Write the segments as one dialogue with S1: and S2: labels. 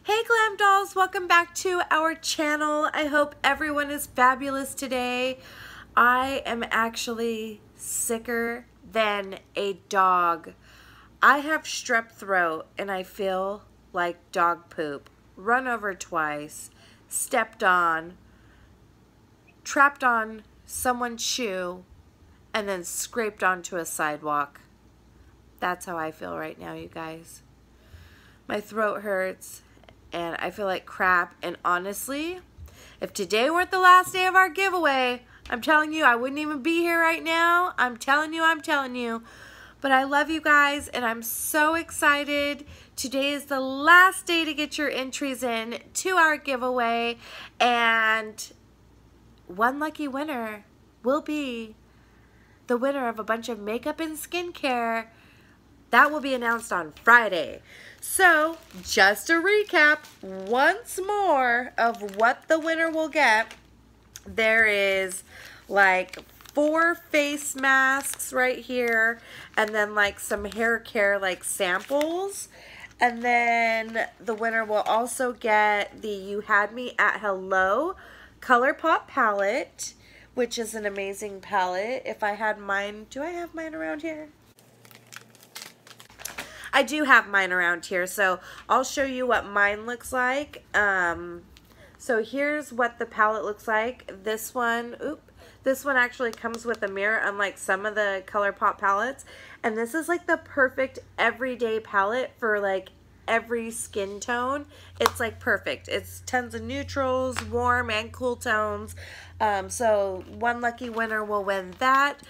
S1: Hey Glam Dolls, welcome back to our channel. I hope everyone is fabulous today. I am actually sicker than a dog. I have strep throat and I feel like dog poop. Run over twice, stepped on, trapped on someone's shoe, and then scraped onto a sidewalk. That's how I feel right now, you guys. My throat hurts and I feel like crap, and honestly, if today weren't the last day of our giveaway, I'm telling you, I wouldn't even be here right now. I'm telling you. But I love you guys, and I'm so excited. Today is the last day to get your entries in to our giveaway, and one lucky winner will be the winner of a bunch of makeup and skincare. That will be announced on Friday. So, just to recap once more of what the winner will get, there is like 4 face masks right here, and then like some hair care like samples. And then the winner will also get the You Had Me at Hello Colourpop palette, which is an amazing palette. If I had mine, do I have mine around here? I do have mine around here, so I'll show you what mine looks like. So here's what the palette looks like. This one actually comes with a mirror, unlike some of the Colourpop palettes. And this is like the perfect everyday palette for like every skin tone. It's like perfect. It's tons of neutrals, warm and cool tones. So one lucky winner will win that.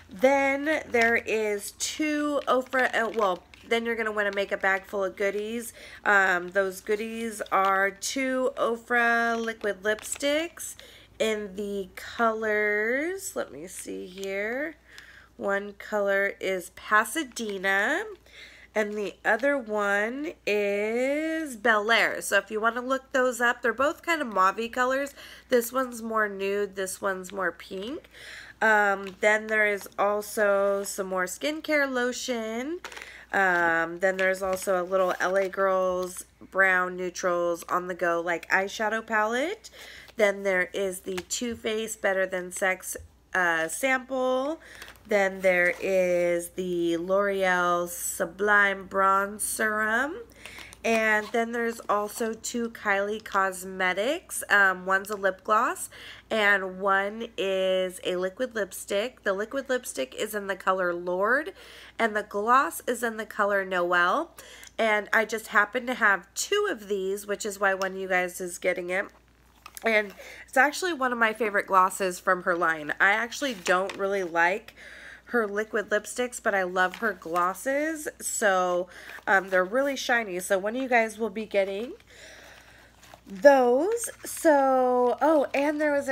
S1: Then there is 2 Ofra, then you're going to win a makeup bag full of goodies. Those goodies are 2 Ofra liquid lipsticks in the colors, let me see here. One color is Pasadena, and the other one is Bel Air. So if you want to look those up, they're both kind of mauve colors. This one's more nude, this one's more pink. Then there is also some more skincare lotion. Then there's also a little LA Girls brown neutrals on the go like eyeshadow palette. Then there is the Too Faced Better Than Sex sample. Then there is the L'Oreal Sublime Bronze Serum. And then there's also 2 Kylie Cosmetics. One's a lip gloss and one is a liquid lipstick. The liquid lipstick is in the color Lord and the gloss is in the color Noel. And I just happen to have 2 of these, which is why one of you guys is getting it. And it's actually one of my favorite glosses from her line. I actually don't really like her liquid lipsticks, but I love her glosses. So they're really shiny. So one of you guys will be getting those. So, oh, and there was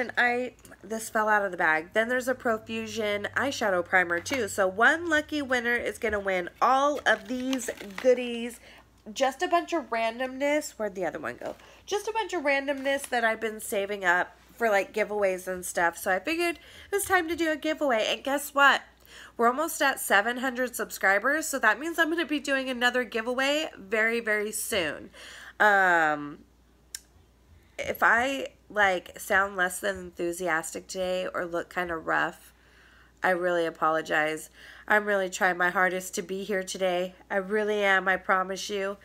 S1: this fell out of the bag. Then there's a Profusion eyeshadow primer too. So one lucky winner is going to win all of these goodies. Just a bunch of randomness. Where'd the other one go? Just a bunch of randomness that I've been saving up for like giveaways and stuff. So I figured it was time to do a giveaway. And guess what? We're almost at 700 subscribers. So that means I'm going to be doing another giveaway very, very soon. If I like sound less than enthusiastic today or look kind of rough, I really apologize. I'm really trying my hardest to be here today. I really am, I promise you.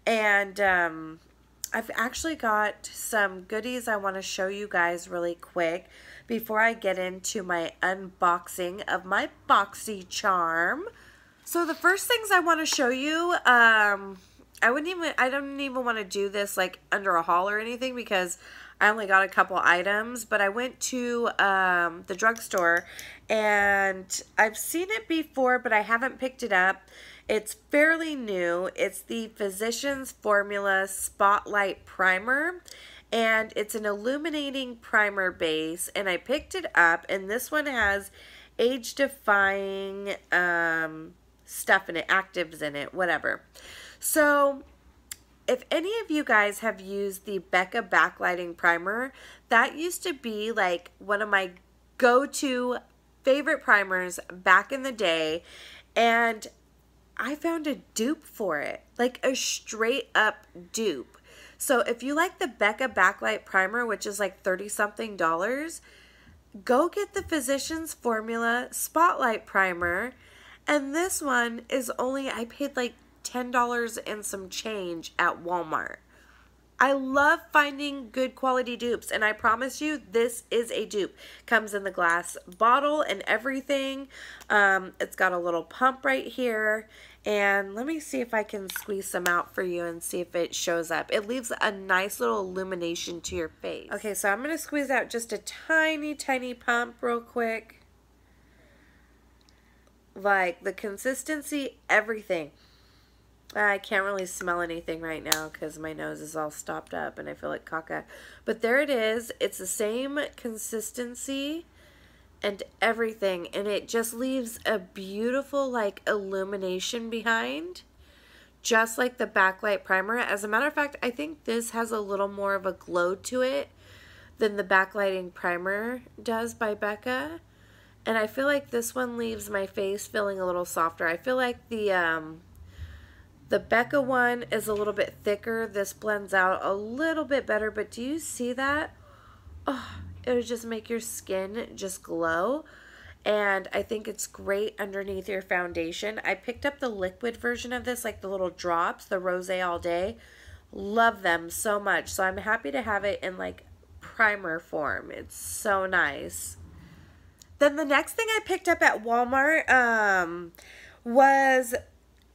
S1: And I've actually got some goodies I want to show you guys really quick before I get into my unboxing of my Boxycharm. So the first things I want to show you, I don't even want to do this like under a haul or anything because I only got a couple items, but I went to the drugstore and I've seen it before, but I haven't picked it up. It's fairly new. It's the Physicians Formula Spotlight Primer, and it's an illuminating primer base, and I picked it up, and this one has age-defying stuff in it, actives in it, whatever. So if any of you guys have used the Becca Backlighting Primer, that used to be like one of my go-to favorite primers back in the day, and I found a dupe for it, like a straight up dupe. So if you like the Becca Backlight Primer, which is like $30-something, go get the Physicians Formula Spotlight Primer. And this one is only, I paid like $10 and some change at Walmart. I love finding good quality dupes, and I promise you this is a dupe. Comes in the glass bottle and everything. It's got a little pump right here, and let me see if I can squeeze some out for you and see if it shows up. It leaves a nice little illumination to your face. Okay, so I'm going to squeeze out just a tiny pump real quick. Like the consistency, everything. I can't really smell anything right now because my nose is all stopped up and I feel like caca. But there it is. It's the same consistency and everything. And it just leaves a beautiful like illumination behind. Just like the Backlight Primer. As a matter of fact, I think this has a little more of a glow to it than the Backlighting Primer does by Becca. And I feel like this one leaves my face feeling a little softer. I feel like the Becca one is a little bit thicker. This blends out a little bit better, but do you see that? Oh, it would just make your skin just glow. And I think it's great underneath your foundation. I picked up the liquid version of this, like the little drops, the Rose All Day. Love them so much. So I'm happy to have it in like primer form. It's so nice. Then the next thing I picked up at Walmart was...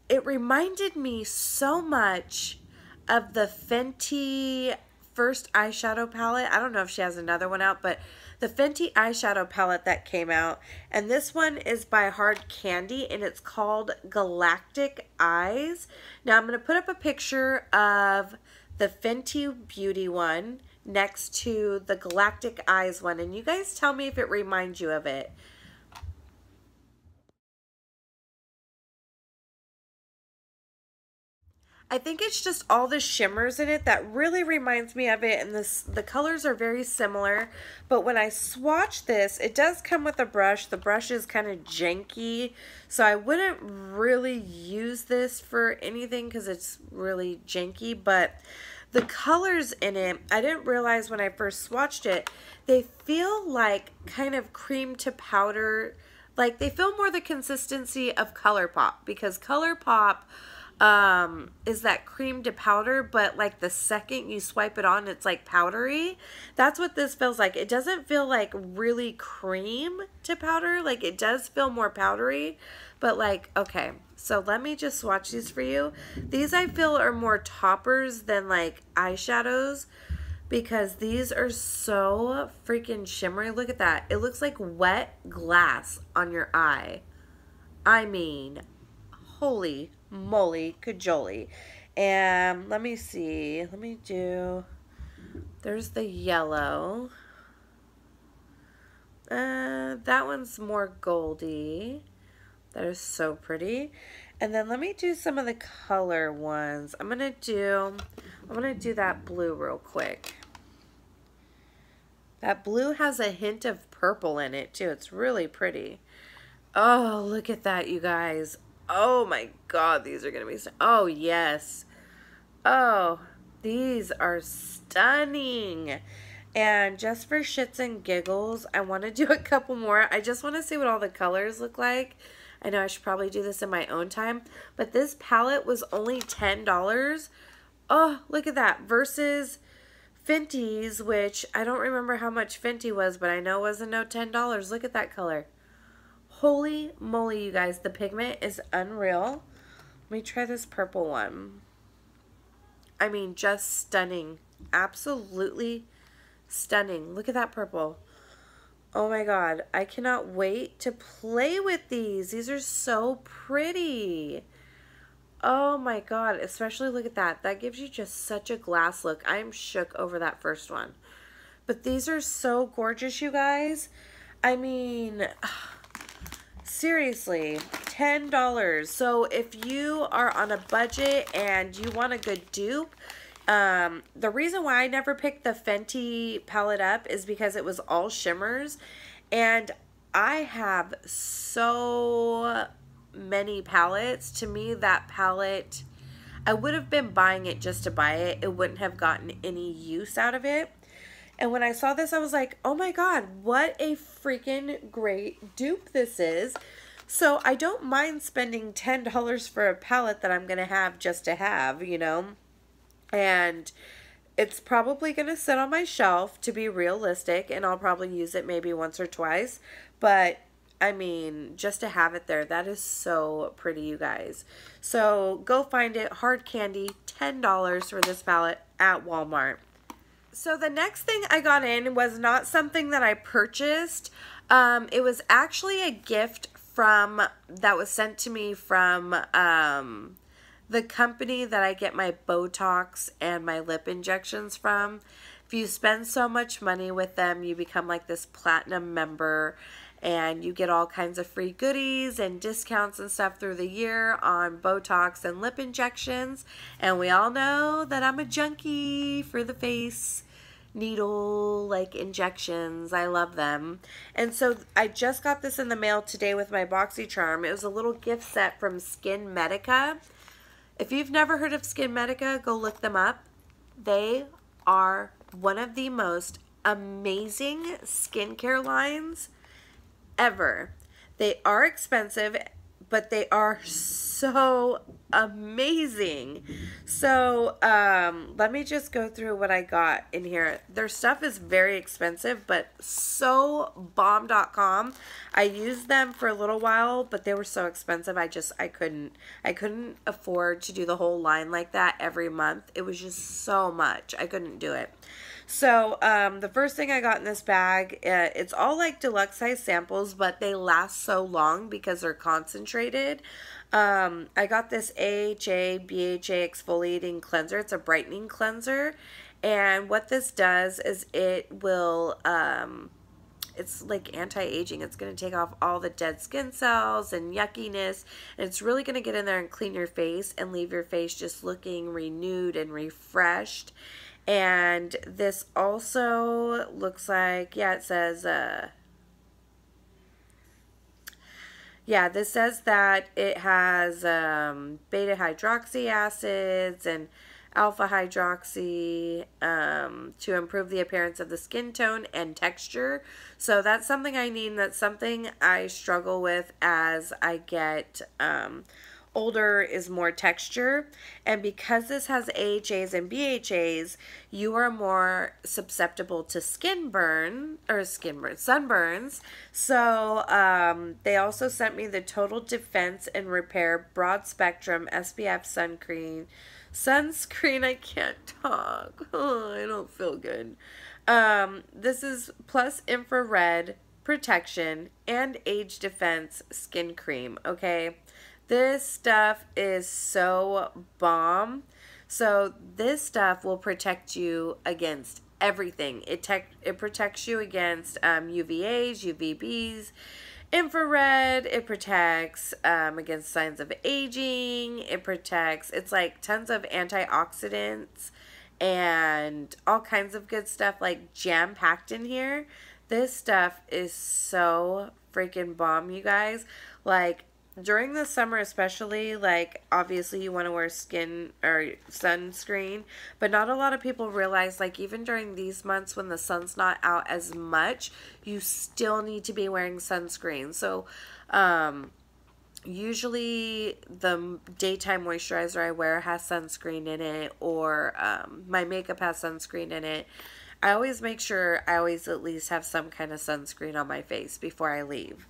S1: It reminded me so much of the Fenty first eyeshadow palette. I don't know if she has another one out, but the Fenty eyeshadow palette that came out. And this one is by Hard Candy, and it's called Galactic Eyes. Now, I'm going to put up a picture of the Fenty Beauty one next to the Galactic Eyes one. And you guys tell me if it reminds you of it. I think it's just all the shimmers in it that really reminds me of it, and the colors are very similar, but when I swatch this, it does come with a brush. The brush is kind of janky, so I wouldn't really use this for anything because it's really janky, but the colors in it, I didn't realize when I first swatched it, they feel like kind of cream to powder, like they feel more the consistency of Colourpop, because Colourpop is that cream to powder, but like the second you swipe it on, it's like powdery. That's what this feels like. It doesn't feel like really cream to powder. Like it does feel more powdery, but like, okay, so let me just swatch these for you. These I feel are more toppers than like eyeshadows, because these are so freaking shimmery. Look at that. It looks like wet glass on your eye. I mean, holy moly cajoli. And let me see, there's the yellow, that one's more goldy. That is so pretty. And then let me do some of the color ones. I'm gonna do that blue real quick. That blue has a hint of purple in it too. It's really pretty. Oh, look at that, you guys. Oh my God, these are going to be, oh yes. Oh, these are stunning. And just for shits and giggles, I want to do a couple more. I just want to see what all the colors look like. I know I should probably do this in my own time, but this palette was only $10. Oh, look at that. Versus Fenty's, which I don't remember how much Fenty was, but I know it wasn't no $10. Look at that color. Holy moly, you guys, the pigment is unreal. Let me try this purple one. I mean, just stunning. Absolutely stunning. Look at that purple. Oh my God, I cannot wait to play with these. These are so pretty. Oh my God, especially look at that. That gives you just such a glass look. I am shook over that first one. But these are so gorgeous, you guys. I mean... seriously, $10. So if you are on a budget and you want a good dupe, the reason why I never picked the Fenty palette up is because it was all shimmers, and I have so many palettes. To me, that palette, I would have been buying it just to buy it. It wouldn't have gotten any use out of it. And when I saw this, I was like, oh my God, what a freaking great dupe this is. So I don't mind spending $10 for a palette that I'm going to have just to have, you know. And it's probably going to sit on my shelf, to be realistic, and I'll probably use it maybe once or twice. But, I mean, just to have it there, that is so pretty, you guys. So go find it. Hard Candy, $10 for this palette at Walmart. So the next thing I got in was not something that I purchased. It was actually a gift that was sent to me from the company that I get my Botox and my lip injections from. If you spend so much money with them, you become like this platinum member, and you get all kinds of free goodies and discounts and stuff through the year on Botox and lip injections. And we all know that I'm a junkie for the face needle like injections. I love them. And so I just got this in the mail today with my Boxycharm. It was a little gift set from SkinMedica. If you've never heard of SkinMedica, go look them up. They are one of the most amazing skincare lines ever. They are expensive, but they are so amazing. So let me just go through what I got in here. Their stuff is very expensive, but so bomb.com. I used them for a little while, but they were so expensive. I couldn't afford to do the whole line like that every month. It was just so much. I couldn't do it. So the first thing I got in this bag, it's all like deluxe size samples, but they last so long because they're concentrated. I got this AHA BHA exfoliating cleanser. It's a brightening cleanser, and what this does is it will it's like anti-aging. It's going to take off all the dead skin cells and yuckiness, and it's really going to get in there and clean your face and leave your face just looking renewed and refreshed. And this also looks like, yeah, it says, yeah, this says that it has beta hydroxy acids and alpha hydroxy to improve the appearance of the skin tone and texture. So that's something I need. That's something I struggle with as I get older, is more texture. And because this has AHAs and BHAs, you are more susceptible to sunburns. So they also sent me the Total Defense and Repair Broad Spectrum SPF sunscreen. I can't talk. Oh, I don't feel good. This is plus infrared protection and age defense skin cream. Okay. This stuff is so bomb. So this stuff will protect you against everything. It protects you against UVAs, UVBs, infrared. It protects against signs of aging. It's like tons of antioxidants and all kinds of good stuff, like jam-packed in here. This stuff is so freaking bomb, you guys. Like, during the summer especially, like, obviously you want to wear skin or sunscreen, but not a lot of people realize, like, even during these months when the sun's not out as much, you still need to be wearing sunscreen. So usually the daytime moisturizer I wear has sunscreen in it, or my makeup has sunscreen in it. I always make sure I always at least have some kind of sunscreen on my face before I leave.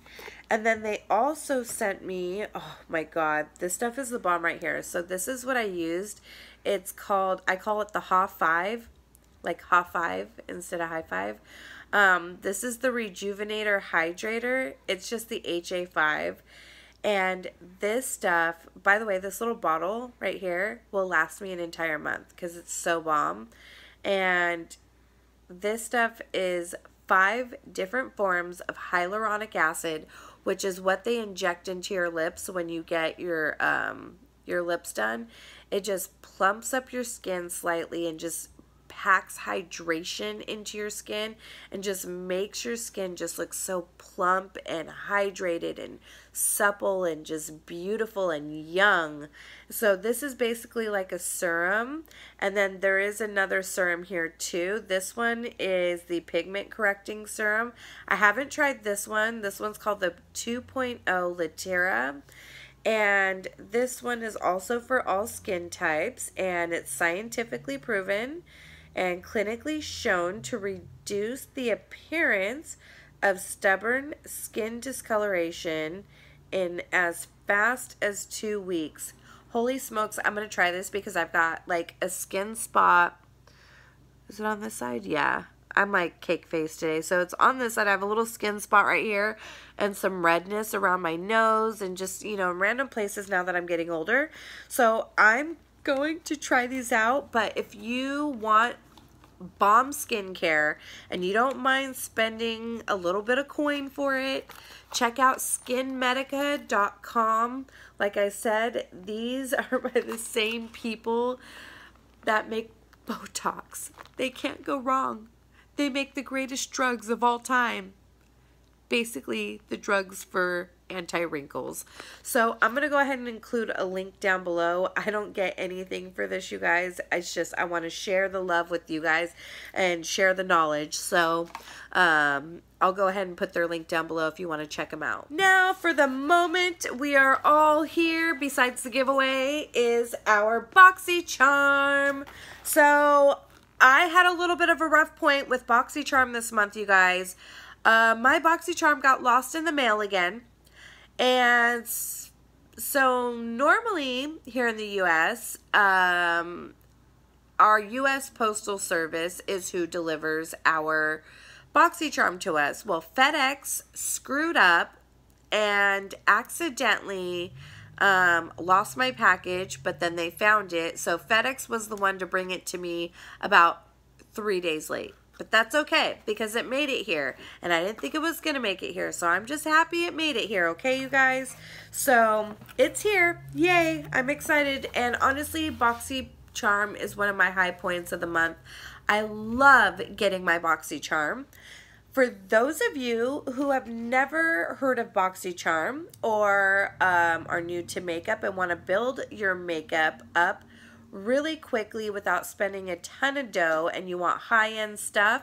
S1: And then they also sent me, oh my God, this stuff is the bomb right here. So this is what I used. It's called, I call it the Ha 5, like Ha 5 instead of High 5. This is the Rejuvenator Hydrator. It's just the HA5. And this stuff, by the way, this little bottle right here will last me an entire month because it's so bomb. And this stuff is 5 different forms of hyaluronic acid, which is what they inject into your lips when you get your lips done. It just plumps up your skin slightly and just packs hydration into your skin and just makes your skin just look so plump and hydrated and supple and just beautiful and young. So this is basically like a serum, and then there is another serum here too. This one is the pigment correcting serum. I haven't tried this one. This one's called the 2.0 Latera. And this one is also for all skin types, and it's scientifically proven and clinically shown to reduce the appearance of stubborn skin discoloration in as fast as 2 weeks. Holy smokes, I'm going to try this because I've got like a skin spot. Is it on this side? Yeah. I'm like cake face today. So it's on this side. I have a little skin spot right here and some redness around my nose and just, you know, random places now that I'm getting older. So I'm going to try these out. But if you want bomb skincare and you don't mind spending a little bit of coin for it, check out SkinMedica.com. Like I said, these are by the same people that make Botox. They can't go wrong. They make the greatest drugs of all time. Basically, the drugs for anti-wrinkles. So I'm going to go ahead and include a link down below. I don't get anything for this, you guys. It's just I want to share the love with you guys and share the knowledge. So I'll go ahead and put their link down below if you want to check them out. Now, for the moment we are all here, besides the giveaway, is our Boxycharm. So I had a little bit of a rough point with Boxycharm this month, you guys. My Boxycharm got lost in the mail again. And so normally here in the U.S., our U.S. Postal Service is who delivers our Boxycharm to us. Well, FedEx screwed up and accidentally lost my package, but then they found it. So FedEx was the one to bring it to me about 3 days late. But that's okay because it made it here. And I didn't think it was going to make it here. So I'm just happy it made it here. Okay, you guys? So it's here. Yay. I'm excited. And honestly, Boxycharm is one of my high points of the month. I love getting my Boxycharm. For those of you who have never heard of Boxycharm or are new to makeup and want to build your makeup up really quickly without spending a ton of dough and you want high-end stuff,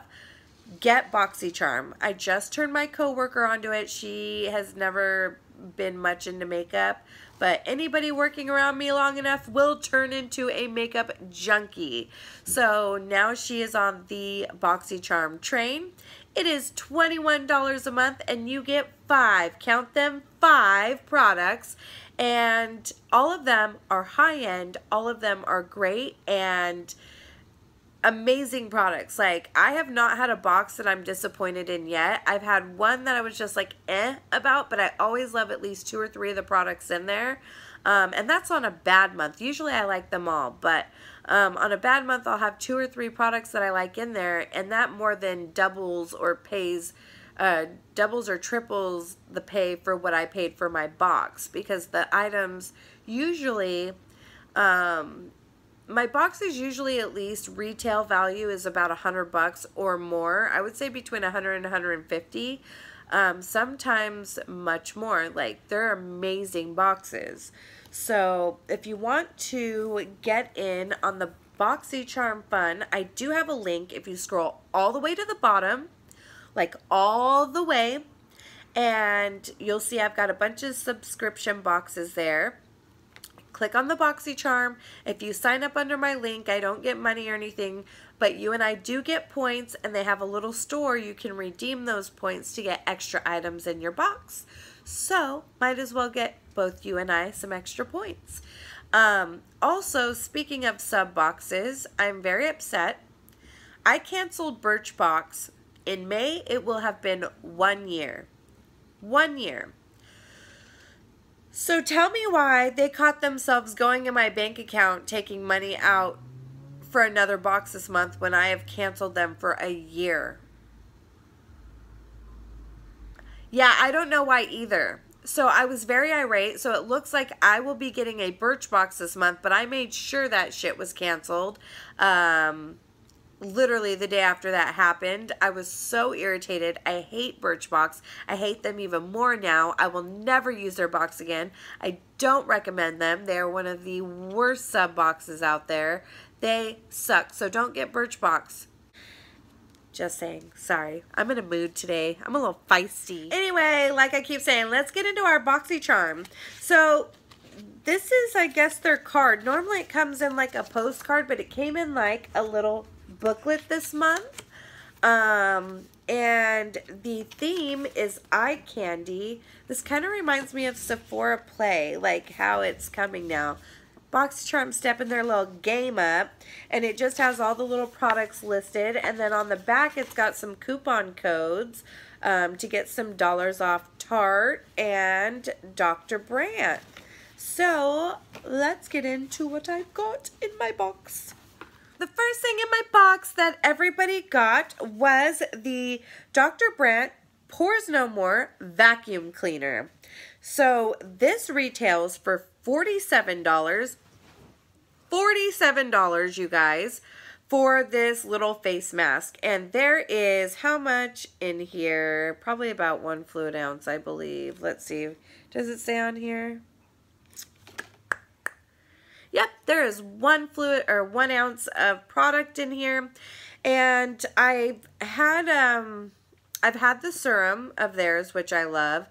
S1: get Boxycharm. I just turned my coworker onto it. She has never been much into makeup, but anybody working around me long enough will turn into a makeup junkie. So now she is on the Boxycharm train. It is $21 a month and you get 5, count them, 5 products. And all of them are high-end. All of them are great and amazing products. Like, I have not had a box that I'm disappointed in yet. I've had one that I was just like, about, but I always love at least 2 or 3 of the products in there. And that's on a bad month. Usually I like them all, but on a bad month I'll have 2 or 3 products that I like in there, and that more than doubles or triples the pay for what I paid for my box, because the items usually, my boxes usually at least retail value is about $100 or more. I would say between 100 and 150. Sometimes much more. Like, they're amazing boxes. So if you want to get in on the Boxycharm fun, I do have a link. If you scroll all the way to the bottom, like all the way, and you'll see I've got a bunch of subscription boxes there. Click on the Boxycharm. If you sign up under my link, I don't get money or anything, but you and I do get points, and they have a little store. You can redeem those points to get extra items in your box. So might as well get both you and I some extra points. Also, speaking of sub boxes, I'm very upset. I canceled Birchbox. In May, it will have been 1 year. 1 year. So tell me why they caught themselves going in my bank account, taking money out for another box this month when I have canceled them for a year. Yeah, I don't know why either. So I was very irate. So it looks like I will be getting a Birchbox this month, but I made sure that shit was canceled. literally the day after that happened. I was so irritated. I hate Birchbox. I hate them even more now. I will never use their box again. I don't recommend them. They're one of the worst sub boxes out there. They suck. So don't get Birchbox. Just saying. Sorry. I'm in a mood today. I'm a little feisty. Anyway, like I keep saying, let's get into our Boxycharm. So this is, I guess, their card. Normally it comes in like a postcard, but it came in like a little booklet this month. And the theme is eye candy. This kind of reminds me of SEPHORA Play, like how it's coming now. Boxycharm stepping their little game up, and it just has all the little products listed, and then on the back it's got some coupon codes to get some dollars off Tarte and Dr. Brandt. So let's get into what I've got in my box. The first thing in my box that everybody got was the Dr. Brandt Pores No More vacuum cleaner. So this retails for $47. $47, you guys, for this little face mask. And there is how much in here? Probably about 1 fluid ounce, I believe. Let's see. Does it say on here? Yep, there is 1 ounce of product in here. And I've had the serum of theirs, which I love.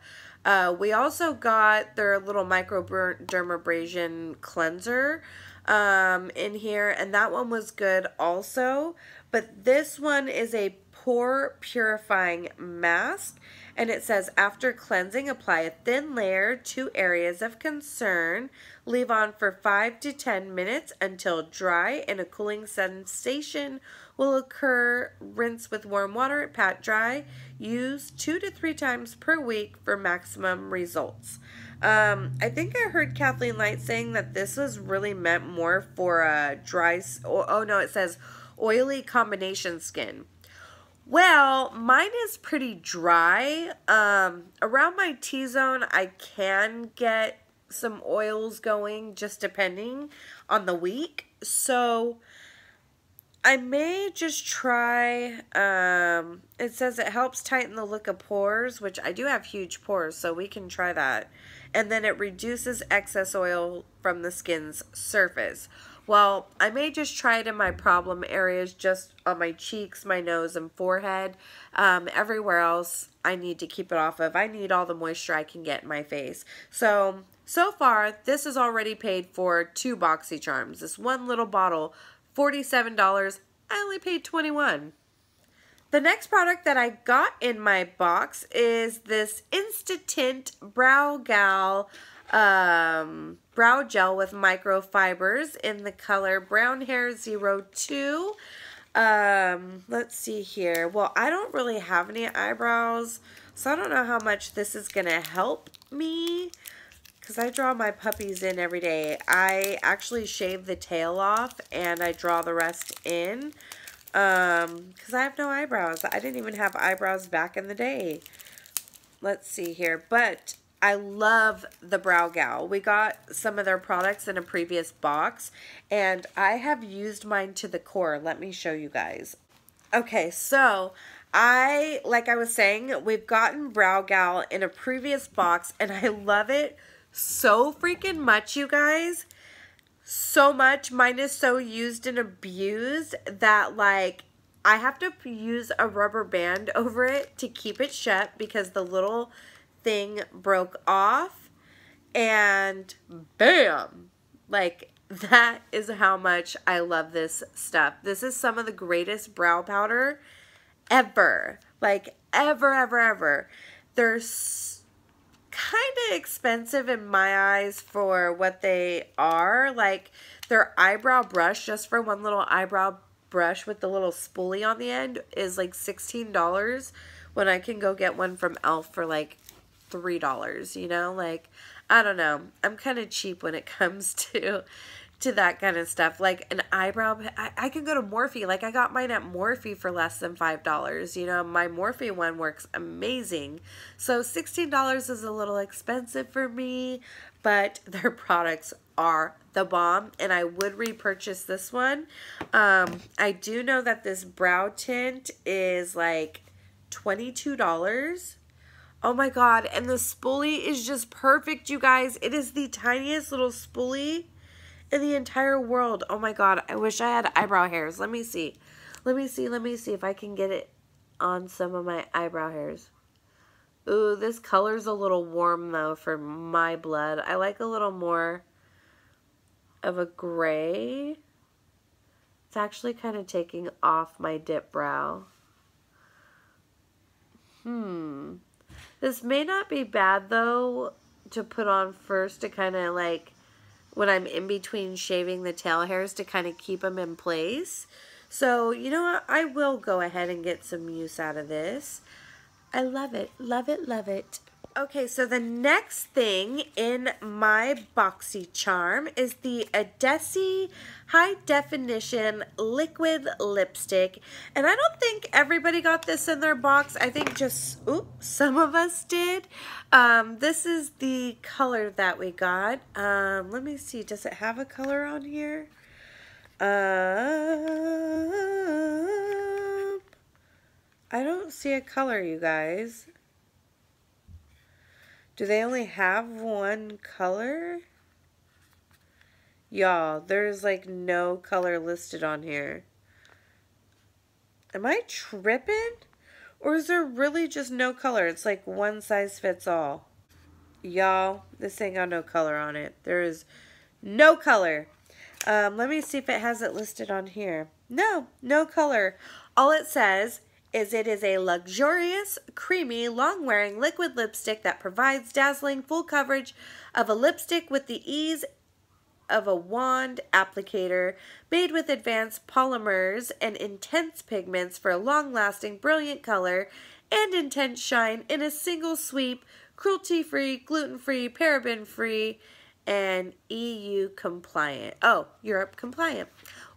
S1: We also got their little microdermabrasion cleanser in here, and that one was good also. But this one is a pore purifying mask, and it says after cleansing, apply a thin layer to areas of concern. Leave on for 5 to 10 minutes until dry and a cooling sensation will occur. Rinse with warm water, pat dry. Use 2 to 3 times per week for maximum results. I think I heard Kathleen Light saying that this was really meant more for a dry, oh no, it says oily combination skin. Well, mine is pretty dry. Around my T-zone, I can get some oils going just depending on the week. So I may just try, it says it helps tighten the look of pores, which I do have huge pores, so we can try that. And then it reduces excess oil from the skin's surface. Well, I may just try it in my problem areas, just on my cheeks, my nose, and forehead. Everywhere else, I need to keep it off of. I need all the moisture I can get in my face. So far, this is already paid for 2 Boxycharms. This one little bottle, $47. I only paid $21. The next product that I got in my box is this Instant Browgal brow gel with microfibers in the color Brown Hair 02. Let's see here. Well, I don't really have any eyebrows, so I don't know how much this is going to help me, because I draw my puppies in every day. I actually shave the tail off and I draw the rest in, because I have no eyebrows. I didn't even have eyebrows back in the day. Let's see here. But I love the Browgal. We got some of their products in a previous box, and I have used mine to the core. Let me show you guys. Okay, so like I was saying, we've gotten Browgal in a previous box, and I love it so freaking much, you guys. So much. Mine is so used and abused that, like, I have to use a rubber band over it to keep it shut because the little thing broke off, and bam, like, that is how much I love this stuff. This is some of the greatest brow powder ever, like ever. They're kind of expensive in my eyes for what they are. Like, their eyebrow brush, just for one little eyebrow brush with the little spoolie on the end, is like $16 when I can go get one from Elf for like $3, you know? Like, I don't know. I'm kind of cheap when it comes to that kind of stuff. Like an eyebrow, I can go to Morphe. Like, I got mine at Morphe for less than $5. You know, my Morphe one works amazing. So $16 is a little expensive for me, but their products are the bomb, and I would repurchase this one. I do know that this brow tint is like $22. Oh my god, and the spoolie is just perfect, you guys. It is the tiniest little spoolie in the entire world. Oh my god, I wish I had eyebrow hairs. Let me see. Let me see if I can get it on some of my eyebrow hairs. Ooh, this color's a little warm though for my blood. I like a little more of a gray. It's actually kind of taking off my dip brow. This may not be bad though to put on first to kind of like when I'm in between shaving the tail hairs to kind of keep them in place. So, you know what? I will go ahead and get some use out of this. I love it. Love it, love it. Okay, so the next thing in my Boxycharm is the Adesi High Definition Liquid Lipstick. And I don't think everybody got this in their box. I think just, some of us did. This is the color that we got. Let me see. Does it have a color on here? I don't see a color, you guys. Do they only have one color? Y'all, there's like no color listed on here. Am I tripping? Or is there really just no color? It's like one size fits all. Y'all, this ain't got no color on it. There is no color. Let me see if it has it listed on here. No, no color. All it says is it is a luxurious, creamy, long-wearing liquid lipstick that provides dazzling full coverage of a lipstick with the ease of a wand applicator, made with advanced polymers and intense pigments for a long-lasting, brilliant color and intense shine in a single sweep, cruelty-free, gluten-free, paraben-free, and EU compliant. Oh, Europe compliant.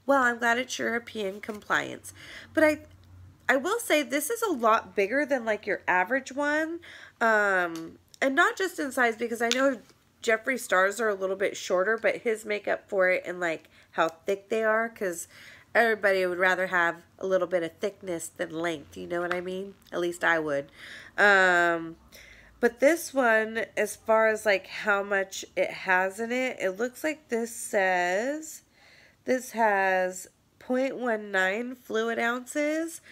S1: Well, I'm glad it's European compliance. But I will say this is a lot bigger than like your average one. And not just in size, because I know Jeffree Star's are a little bit shorter, but his makeup for it and like how thick they are, because everybody would rather have a little bit of thickness than length. You know what I mean? At least I would. But this one, as far as like how much it has in it, it looks like this says this has 0.19 fluid ounces.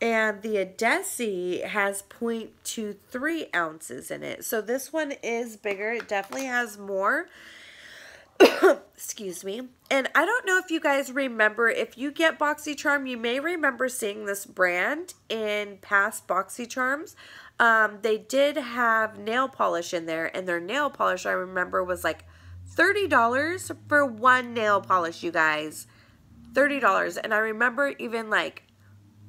S1: And the Adesi has 0.23 ounces in it. So this one is bigger. It definitely has more. Excuse me. And I don't know if you guys remember, if you get Boxycharm, you may remember seeing this brand in past Boxycharms. They did have nail polish in there, and their nail polish, I remember, was like $30 for one nail polish, you guys. $30. And I remember even like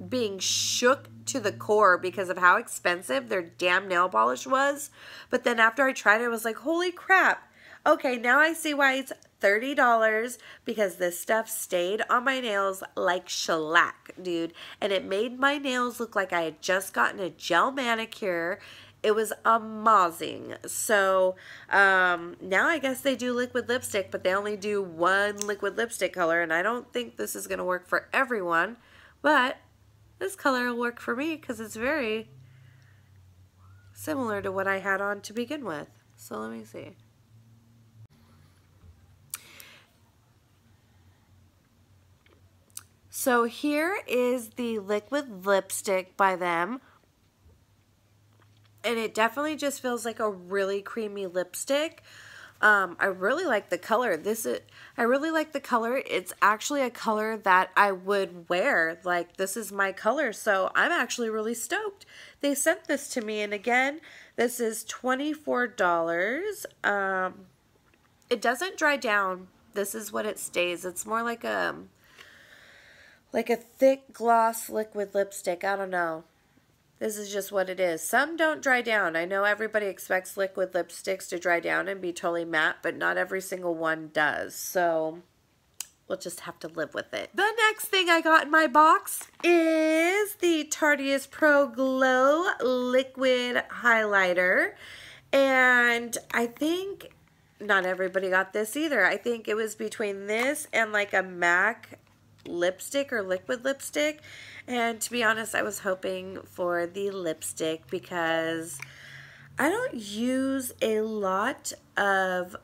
S1: being shook to the core because of how expensive their damn nail polish was. But then after I tried it, I was like, holy crap. Okay, now I see why it's $30, because this stuff stayed on my nails like shellac, dude. And it made my nails look like I had just gotten a gel manicure. It was amazing. So now I guess they do liquid lipstick, but they only do one liquid lipstick color. And I don't think this is going to work for everyone. But this color will work for me because it's very similar to what I had on to begin with. So let me see. So here is the liquid lipstick by them. And it definitely just feels like a really creamy lipstick. I really like the color. I really like the color. It's actually a color that I would wear. Like, this is my color, so I'm actually really stoked. They sent this to me, and again, this is $24. It doesn't dry down. This is what it stays. It's more like a thick gloss liquid lipstick. I don't know. This is just what it is. Some don't dry down. I know everybody expects liquid lipsticks to dry down and be totally matte, but not every single one does. So we'll just have to live with it. The next thing I got in my box is the Tarteist Pro Glow Liquid Highlighter. And I think not everybody got this either. I think it was between this and like a MAC lipstick or liquid lipstick. And to be honest, I was hoping for the lipstick because I don't use a lot of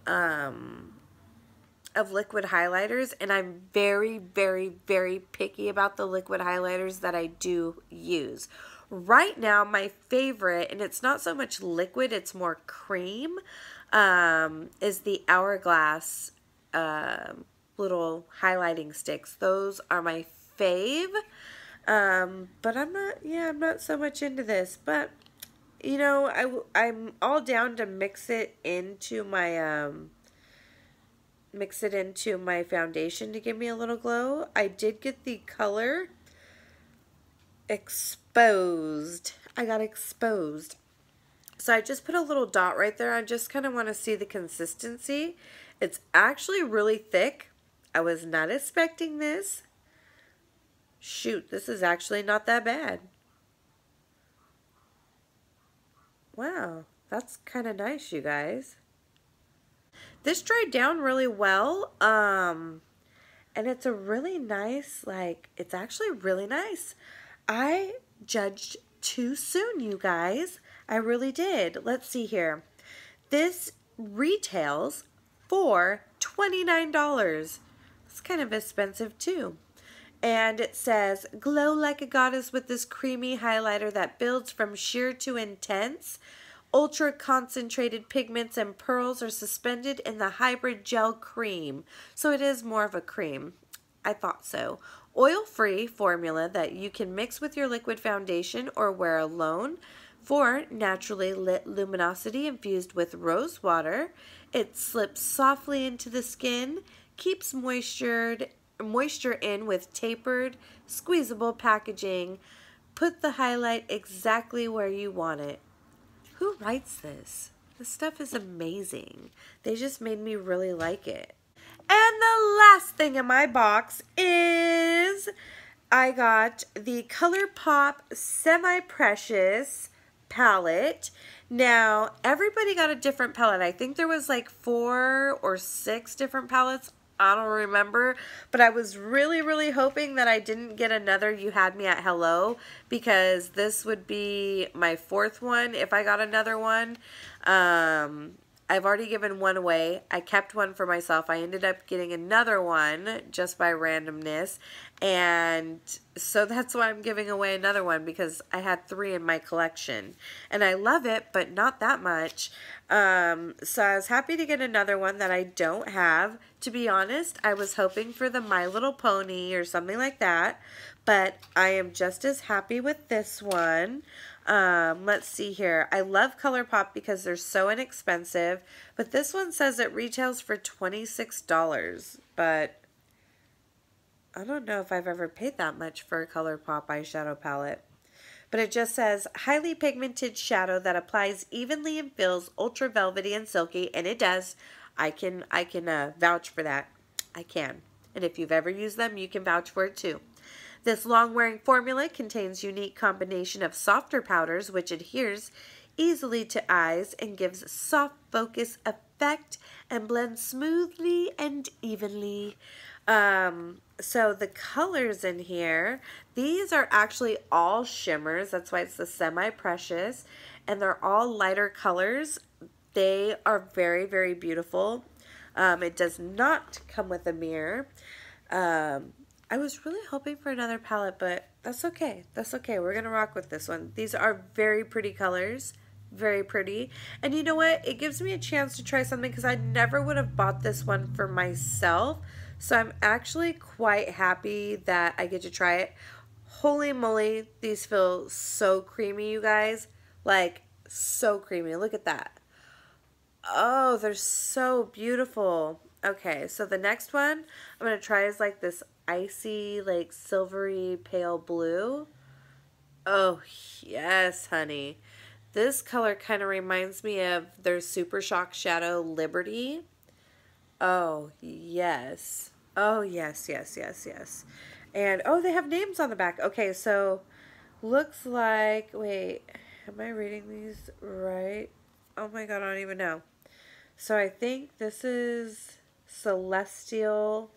S1: liquid highlighters, and I'm very, very, very picky about the liquid highlighters that I do use. Right now, my favorite, and it's not so much liquid, it's more cream, is the Hourglass little highlighting sticks. Those are my fave. But I'm not so much into this, but you know, I'm all down to mix it into my foundation to give me a little glow. I did get the color Exposed. I got Exposed. So I just put a little dot right there. I just kind of want to see the consistency. It's actually really thick. I was not expecting this. Shoot, this is actually not that bad. Wow, that's kind of nice, you guys. This dried down really well, and it's a really nice, it's actually really nice. I judged too soon, you guys. I really did. Let's see here. This retails for $29. It's kind of expensive too. And it says, glow like a goddess with this creamy highlighter that builds from sheer to intense. Ultra concentrated pigments and pearls are suspended in the hybrid gel cream. So it is more of a cream. I thought so. Oil-free formula that you can mix with your liquid foundation or wear alone for naturally lit luminosity infused with rose water. It slips softly into the skin, keeps moisture in with tapered, squeezable packaging. Put the highlight exactly where you want it. Who writes this? This stuff is amazing. They just made me really like it. And the last thing in my box is I got the Colourpop Semi-Precious palette. Now, everybody got a different palette. I think there was like 4 or 6 different palettes. I don't remember, but I was really, really hoping that I didn't get another You Had Me at Hello, because this would be my 4th one if I got another one. I've already given one away. I kept one for myself. I ended up getting another one just by randomness, and so that's why I'm giving away another one, because I had 3 in my collection and I love it, but not that much. So I was happy to get another one that I don't have. To be honest, I was hoping for the My Little Pony or something like that, but I am just as happy with this one. Let's see here. I love Colourpop because they're so inexpensive, but this one says it retails for $26, but I don't know if I've ever paid that much for a Colourpop eyeshadow palette. But it just says, highly pigmented shadow that applies evenly and feels ultra velvety and silky, and it does. I can vouch for that. I can. And if you've ever used them, you can vouch for it too. This long-wearing formula contains unique combination of softer powders which adheres easily to eyes and gives soft focus effect and blends smoothly and evenly. So the colors in here, these are actually all shimmers. That's why it's the Semi-Precious, and they're all lighter colors. They are very, very beautiful. It does not come with a mirror. I was really hoping for another palette, but that's okay. That's okay. We're going to rock with this one. These are very pretty colors. Very pretty. And you know what? It gives me a chance to try something because I never would have bought this one for myself. So I'm actually quite happy that I get to try it. Holy moly, these feel so creamy, you guys. Like, so creamy. Look at that. Oh, they're so beautiful. Okay, so the next one I'm going to try is like this icy, like silvery pale blue. Oh, yes, honey. This color kind of reminds me of their Super Shock Shadow Liberty. Oh, yes. Oh, yes, yes, yes, yes. And, oh, they have names on the back. Okay, so looks like, wait, am I reading these right? Oh my God, I don't even know. So I think this is Celestial.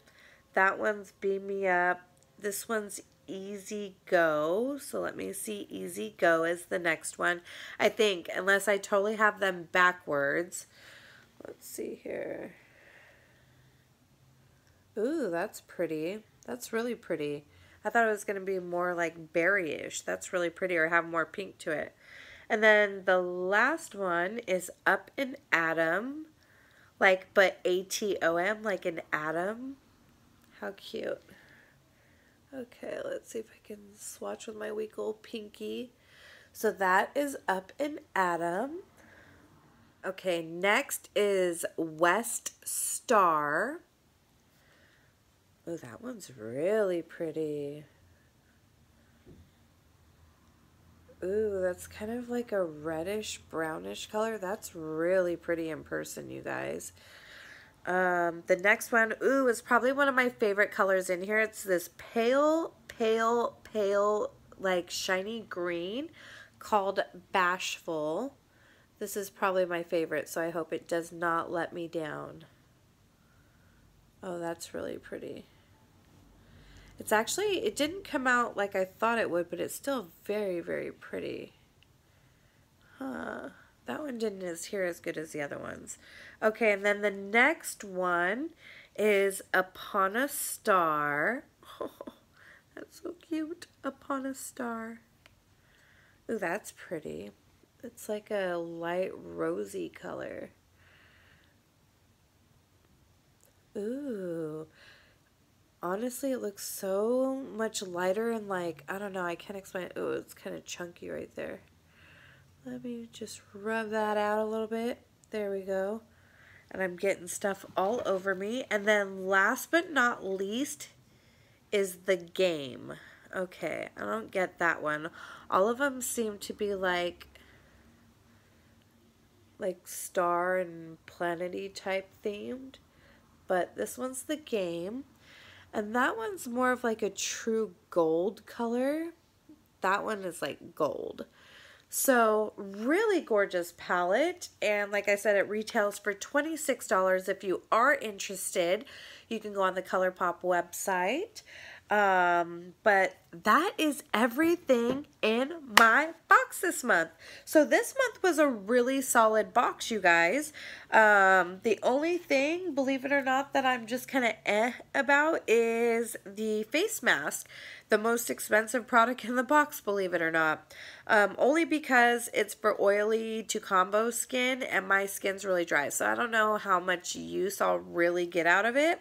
S1: That one's Beam Me Up. This one's Easy Go. So let me see. Easy Go is the next one. I think, unless I totally have them backwards. Let's see here. Ooh, that's pretty. That's really pretty. I thought it was going to be more like berry-ish. That's really pretty, or have more pink to it. And then the last one is Up and Atom. Like, but A-T-O-M, like an atom. How cute. Okay, let's see if I can swatch with my weak old pinky. So that is Up and Atom. Okay, next is West Star. Oh, that one's really pretty. Ooh, that's kind of like a reddish, brownish color. That's really pretty in person, you guys. The next one, ooh, is probably one of my favorite colors in here. It's this pale, like shiny green called Bashful. This is probably my favorite, so I hope it does not let me down. Oh, that's really pretty. It's actually, it didn't come out like I thought it would, but it's still very, very pretty. Huh. That one didn't hear as good as the other ones. Okay, and then the next one is Upon a Star. Oh, that's so cute. Upon a Star. Ooh, that's pretty. It's like a light rosy color. Ooh. Honestly, it looks so much lighter and like, I don't know, I can't explain it. Oh, it's kind of chunky right there. Let me just rub that out a little bit. There we go. And I'm getting stuff all over me. And then last but not least is The Game. Okay, I don't get that one. All of them seem to be like star and planety type themed. But this one's The Game. And that one's more of like a true gold color. That one is like gold. So really gorgeous palette. And like I said, it retails for $26. If you are interested, you can go on the Colourpop website. But that is everything in my box this month. So this month was a really solid box, you guys. The only thing, believe it or not, that I'm just kind of about is the face mask. The most expensive product in the box, believe it or not. Only because it's for oily to combo skin, and my skin's really dry. So I don't know how much use I'll really get out of it.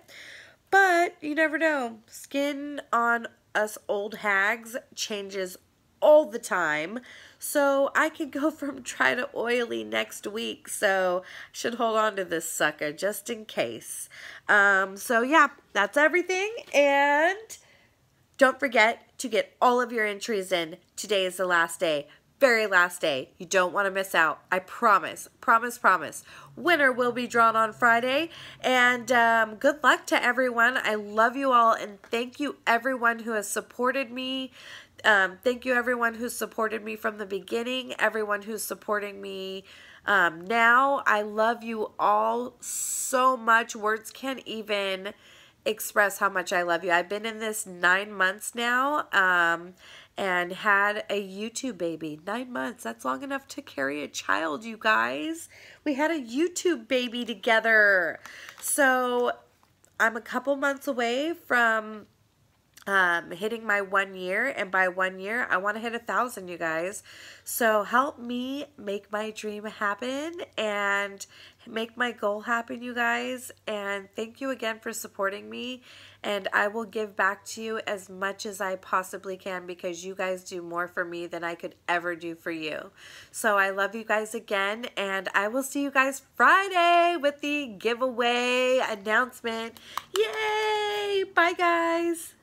S1: But you never know. Skin on us old hags changes all the time. So I could go from dry to oily next week. So I should hold on to this sucker just in case. So yeah, that's everything. And don't forget to get all of your entries in. Today is the last day. Very last day. You don't want to miss out. I promise. Promise, promise. Winner will be drawn on Friday. And good luck to everyone. I love you all. And thank you everyone who has supported me. Thank you everyone who supported me from the beginning. Everyone who's supporting me now. I love you all so much. Words can't even express how much I love you. I've been in this 9 months now. And had a YouTube baby. 9 months. That's long enough to carry a child, you guys. We had a YouTube baby together. So I'm a couple months away from hitting my 1 year. And by 1 year, I want to hit 1,000, you guys. So help me make my dream happen and make my goal happen, you guys. And thank you again for supporting me. And I will give back to you as much as I possibly can because you guys do more for me than I could ever do for you. So I love you guys again, and I will see you guys Friday with the giveaway announcement. Yay! Bye, guys.